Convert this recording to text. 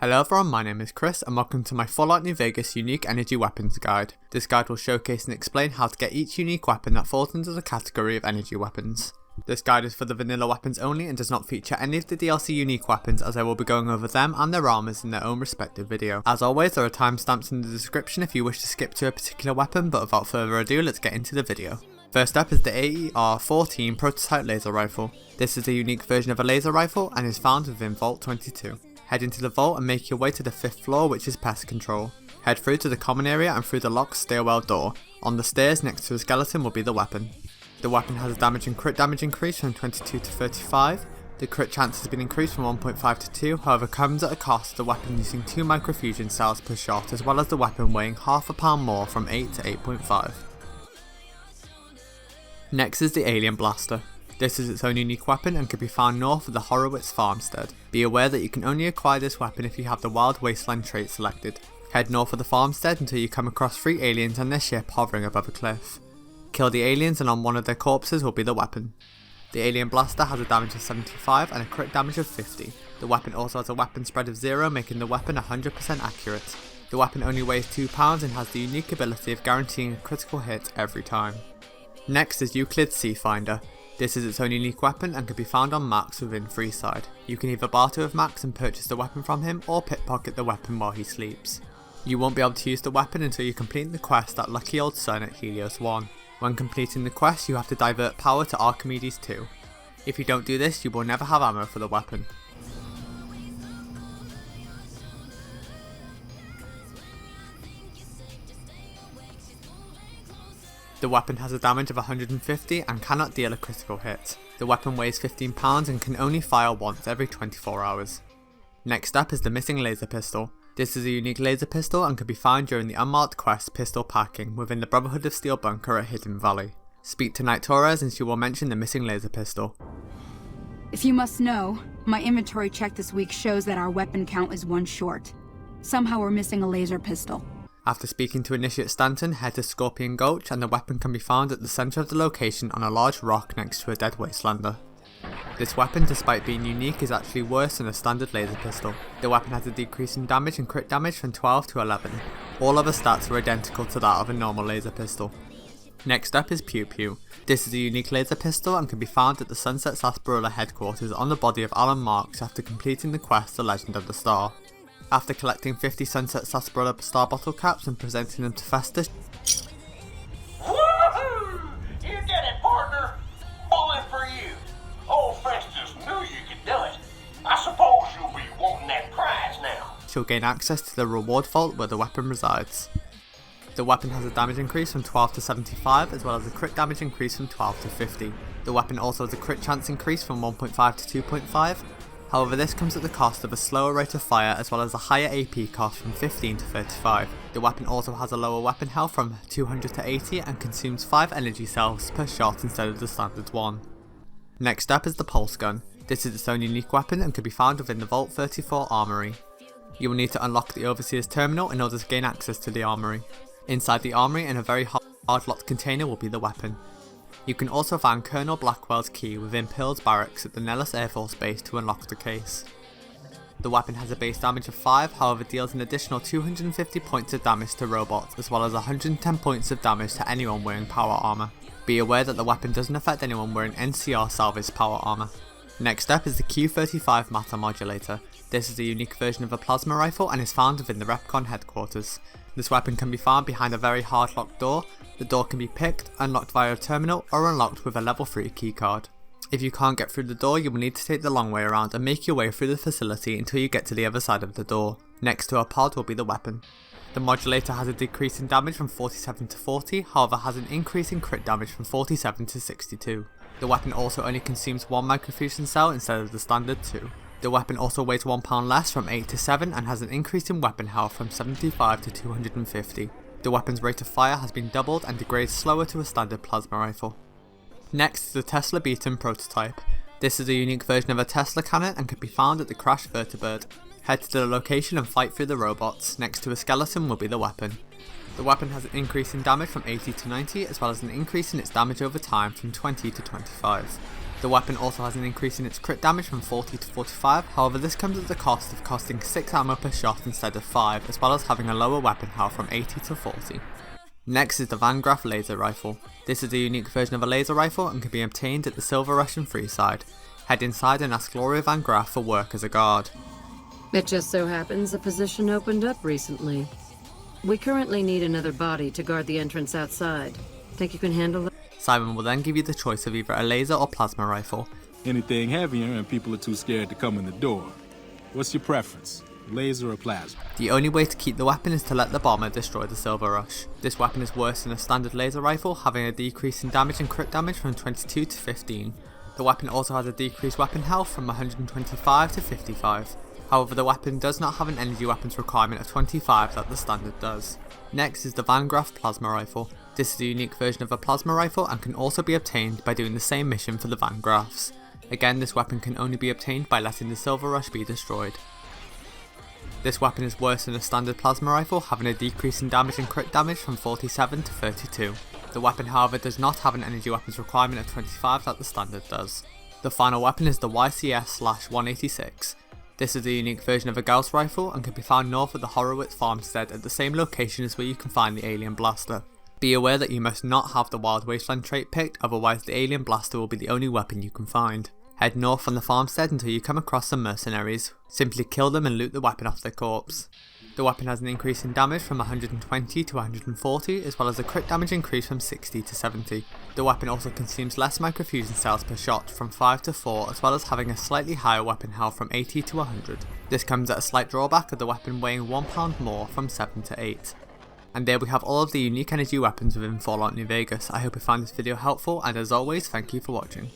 Hello everyone, my name is Chris and welcome to my Fallout New Vegas Unique Energy Weapons Guide. This guide will showcase and explain how to get each unique weapon that falls into the category of energy weapons. This guide is for the vanilla weapons only and does not feature any of the DLC unique weapons, as I will be going over them and their armors in their own respective video. As always, there are timestamps in the description if you wish to skip to a particular weapon, but without further ado, let's get into the video. First up is the AER-14 Prototype Laser Rifle. This is a unique version of a laser rifle and is found within Vault 22. Head into the vault and make your way to the 5th floor, which is pest control. Head through to the common area and through the locked stairwell door. On the stairs next to a skeleton will be the weapon. The weapon has a damage and crit damage increase from 22 to 35. The crit chance has been increased from 1.5 to 2, however comes at a cost of the weapon using 2 microfusion cells per shot, as well as the weapon weighing half a pound more from 8 to 8.5. Next is the Alien Blaster. This is its own unique weapon and can be found north of the Horowitz farmstead. Be aware that you can only acquire this weapon if you have the Wild Wasteland trait selected. Head north of the farmstead until you come across 3 aliens and their ship hovering above a cliff. Kill the aliens and on one of their corpses will be the weapon. The Alien Blaster has a damage of 75 and a crit damage of 50. The weapon also has a weapon spread of 0, making the weapon 100% accurate. The weapon only weighs 2 pounds and has the unique ability of guaranteeing a critical hit every time. Next is Euclid's Sea Finder. This is its own unique weapon and can be found on Max within Freeside. You can either barter with Max and purchase the weapon from him, or pickpocket the weapon while he sleeps. You won't be able to use the weapon until you complete the quest at Lucky Old Sun at Helios 1. When completing the quest, you have to divert power to Archimedes 2. If you don't do this, you will never have ammo for the weapon. The weapon has a damage of 150 and cannot deal a critical hit. The weapon weighs 15 pounds and can only fire once every 24 hours. Next up is the Missing Laser Pistol. This is a unique laser pistol and can be found during the unmarked quest Pistol Packing within the Brotherhood of Steel bunker at Hidden Valley. Speak to Knight Torres and she will mention the missing laser pistol. If you must know, my inventory check this week shows that our weapon count is 1 short. Somehow we're missing a laser pistol. After speaking to Initiate Stanton, head to Scorpion Gulch and the weapon can be found at the centre of the location on a large rock next to a dead wastelander. This weapon, despite being unique, is actually worse than a standard laser pistol. The weapon has a decrease in damage and crit damage from 12 to 11. All other stats are identical to that of a normal laser pistol. Next up is Pew Pew. This is a unique laser pistol and can be found at the Sunset Sarsaparilla headquarters on the body of Alan Marks after completing the quest The Legend of the Star. After collecting 50 Sunset Sarsaparilla Star bottle caps and presenting them to Festus. Woohoo! You did it, partner! Bullet for you! Old Festus knew you could do it. I suppose you'll be wanting that prize now. She'll gain access to the reward vault where the weapon resides. The weapon has a damage increase from 12 to 75 as well as a crit damage increase from 12 to 50. The weapon also has a crit chance increase from 1.5 to 2.5. However, this comes at the cost of a slower rate of fire as well as a higher AP cost from 15 to 35. The weapon also has a lower weapon health from 200 to 80 and consumes 5 energy cells per shot instead of the standard 1. Next up is the Pulse Gun. This is its own unique weapon and can be found within the Vault 34 Armory. You will need to unlock the Overseer's Terminal in order to gain access to the Armory. Inside the Armory in a very hard locked container will be the weapon. You can also find Colonel Blackwell's key within Pill's barracks at the Nellis Air Force Base to unlock the case. The weapon has a base damage of 5, however deals an additional 250 points of damage to robots as well as 110 points of damage to anyone wearing power armor. Be aware that the weapon doesn't affect anyone wearing NCR salvage power armor. Next up is the Q35 Matter Modulator. This is a unique version of a plasma rifle and is found within the Repcon headquarters. This weapon can be found behind a very hard locked door. The door can be picked, unlocked via a terminal, or unlocked with a level 3 keycard. If you can't get through the door, you will need to take the long way around and make your way through the facility until you get to the other side of the door. Next to a pod will be the weapon. The Modulator has a decrease in damage from 47 to 40, however has an increase in crit damage from 47 to 62. The weapon also only consumes 1 microfusion cell instead of the standard 2. The weapon also weighs 1 pound less from 8 to 7 and has an increase in weapon health from 75 to 250. The weapon's rate of fire has been doubled and degrades slower to a standard plasma rifle. Next is the Tesla-Beaton prototype. This is a unique version of a Tesla cannon and can be found at the Crash Vertibird. Head to the location and fight through the robots. Next to a skeleton will be the weapon. The weapon has an increase in damage from 80 to 90 as well as an increase in its damage over time from 20 to 25. The weapon also has an increase in its crit damage from 40 to 45, however this comes at the cost of costing 6 ammo per shot instead of 5, as well as having a lower weapon health from 80 to 40. Next is the Graff laser rifle. This is a unique version of a laser rifle and can be obtained at the Silver Rush and Freeside. Head inside and ask Gloria Graff for work as a guard. It just so happens a position opened up recently. We currently need another body to guard the entrance outside. Think you can handle that? Simon will then give you the choice of either a laser or plasma rifle. Anything heavier and people are too scared to come in the door. What's your preference, laser or plasma? The only way to keep the weapon is to let the bomber destroy the Silver Rush. This weapon is worse than a standard laser rifle, having a decrease in damage and crit damage from 22 to 15. The weapon also has a decreased weapon health from 125 to 55. However, the weapon does not have an energy weapons requirement of 25 that the standard does. Next is the Graff plasma rifle. This is a unique version of a plasma rifle and can also be obtained by doing the same mission for the Graffs. Again, this weapon can only be obtained by letting the Silver Rush be destroyed. This weapon is worse than a standard plasma rifle, having a decrease in damage and crit damage from 47 to 32. The weapon, however, does not have an energy weapons requirement of 25 that the standard does. The final weapon is the YCS-186. This is a unique version of a Gauss Rifle and can be found north of the Horowitz farmstead at the same location as where you can find the Alien Blaster. Be aware that you must not have the Wild Wasteland trait picked, otherwise the Alien Blaster will be the only weapon you can find. Head north from the farmstead until you come across some mercenaries. Simply kill them and loot the weapon off their corpse. The weapon has an increase in damage from 120 to 140, as well as a crit damage increase from 60 to 70. The weapon also consumes less microfusion cells per shot, from 5 to 4, as well as having a slightly higher weapon health from 80 to 100. This comes at a slight drawback of the weapon weighing 1 pound more from 7 to 8. And there we have all of the unique energy weapons within Fallout New Vegas. I hope you found this video helpful, and as always, thank you for watching.